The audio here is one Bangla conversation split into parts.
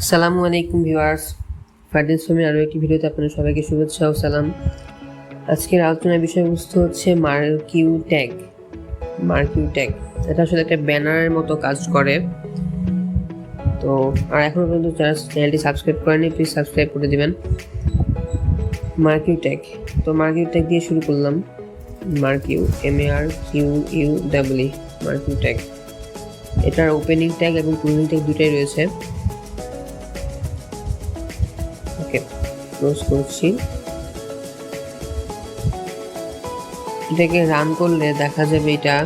Assalamu-Alaikum viewers, Fardin আরও একটি ভিডিওতে আপনাদের সবাইকে শুভেচ্ছা ও সালাম। আজকের আলোচনার বিষয়বস্তু হচ্ছে মার্কিউ ট্যাগ। এটা আসলে একটা ব্যানারের মতো কাজ করে। তো আর এখনো পর্যন্ত যারা চ্যানেলটি সাবস্ক্রাইব করেনি প্লিজ সাবস্ক্রাইব করে দিবেন। মার্কিউ ট্যাগ দিয়ে শুরু করলাম। মার্কিউ MARQUE মার্কিউ ট্যাগ। এটার ওপেনিং ট্যাগ এবং ক্লোজিং ট্যাগ দুটাই রয়েছে। ওকে, ক্লোজ করছি। এটাকে রান করলে দেখা যাবে এটা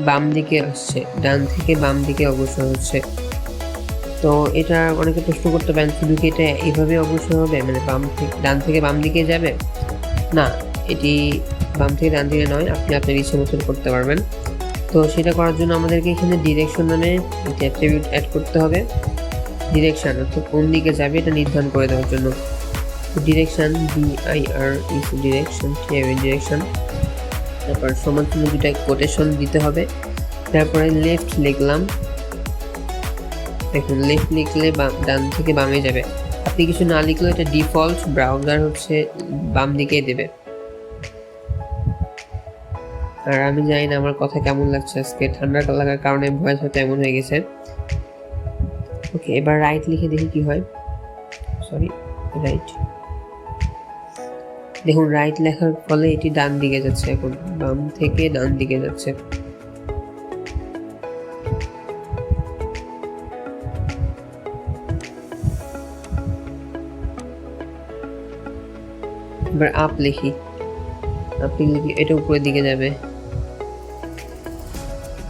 বাম দিকে আসছে, ডান থেকে বাম দিকে অগ্রসর হচ্ছে। তো এটা অনেকে প্রশ্ন করতে পারেন, শুধু কি এটা এইভাবে অগ্রসর হবে, মানে ডান থেকে বাম দিকে যাবে? না, এটি বাম থেকে ডান দিকে নয়, আপনি আপনার ইচ্ছে মতন করতে পারবেন। তো সেটা করার জন্য আমাদেরকে এখানে ডিরেকশন নামে একটি অ্যাট্রিবিউট অ্যাড করতে হবে। ডিরেকশন অর্থাৎ কোন দিকে যাবে এটা নির্ধারণ করে দেওয়ার জন্য ডিরেকশন ডিরেকশন, তারপর সমানচিহ্ন দুটা কোটেশন দিতে হবে। তারপরে লেফট লিখলাম। দেখুন, লেফট লিখলে ডান থেকে বামে যাবে। আপনি কিছু না লিখলেও এটা ডিফল্ট ব্রাউজার হচ্ছে বাম দিকেই দেবে। আর আমি জানি না আমার কথা কেমন লাগছে, আজকে ঠান্ডা লাগার কারণে ভয়েস হয়তো এমন হয়ে গেছে। ওকে, এবার রাইট লিখে দেখি কি হয়। রাইট। দেখুন, রাইট লেখার ফলে এটি ডান দিকে যাচ্ছে, এখন বাম থেকে ডান দিকে যাচ্ছে। এবার আপ লিখি, এটা উপরের দিকে যাবে।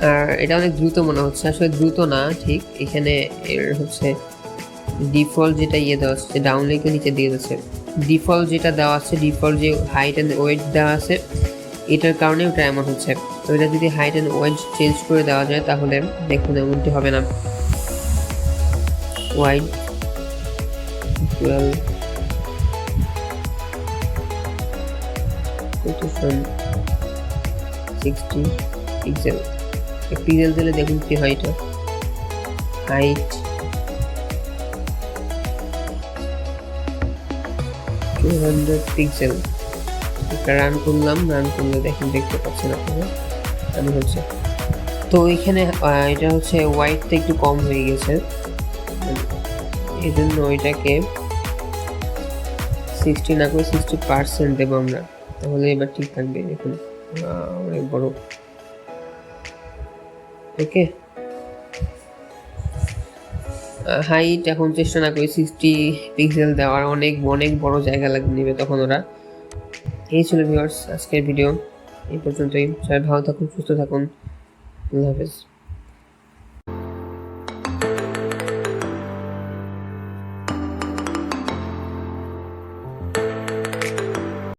আর এটা অনেক দ্রুত মনে হচ্ছে, আসলে দ্রুত না ঠিক। এখানে এর হচ্ছে ডিফল্ট যেটা দেওয়া আছে, ডাউন লিখে নিচে দিয়ে যাচ্ছে। ডিফল্ট যেটা দেওয়া আছে, ডিফল্ট যে হাইট অ্যান্ড ওয়েট দেওয়া আছে, এটার কারণে ওটা এমন হচ্ছে। তো এটা যদি হাইট অ্যান্ড ওয়েট চেঞ্জ করে দেওয়া যায় তাহলে দেখুন এমনটি হবে না। Wide 60 pixel. পিক্সেল দিলে দেখুন কি হয়, এটা হাইট 200 পিক্সেল। রান করলে দেখতে পাচ্ছেন আপনারা আমি হচ্ছে। তো এখানে এটা হচ্ছে হোয়াইটটা একটু কম হয়ে গেছে, এই জন্য ওইটাকে 60 না করে 60% দেবো আমরা, তাহলে এবার ঠিক থাকবে। দেখুন অনেক বড়। ওকে, হাইট এখন চেষ্টা না করি 60 পিক্সেল দেওয়ার, অনেক বড় জায়গা নেবে তখন ওরা। এই ছিল ভিউয়ার্স আজকের ভিডিও, এই পর্যন্তই। সবাই ভালো থাকুন, সুস্থ থাকুন, আল্লাহ হাফেজ।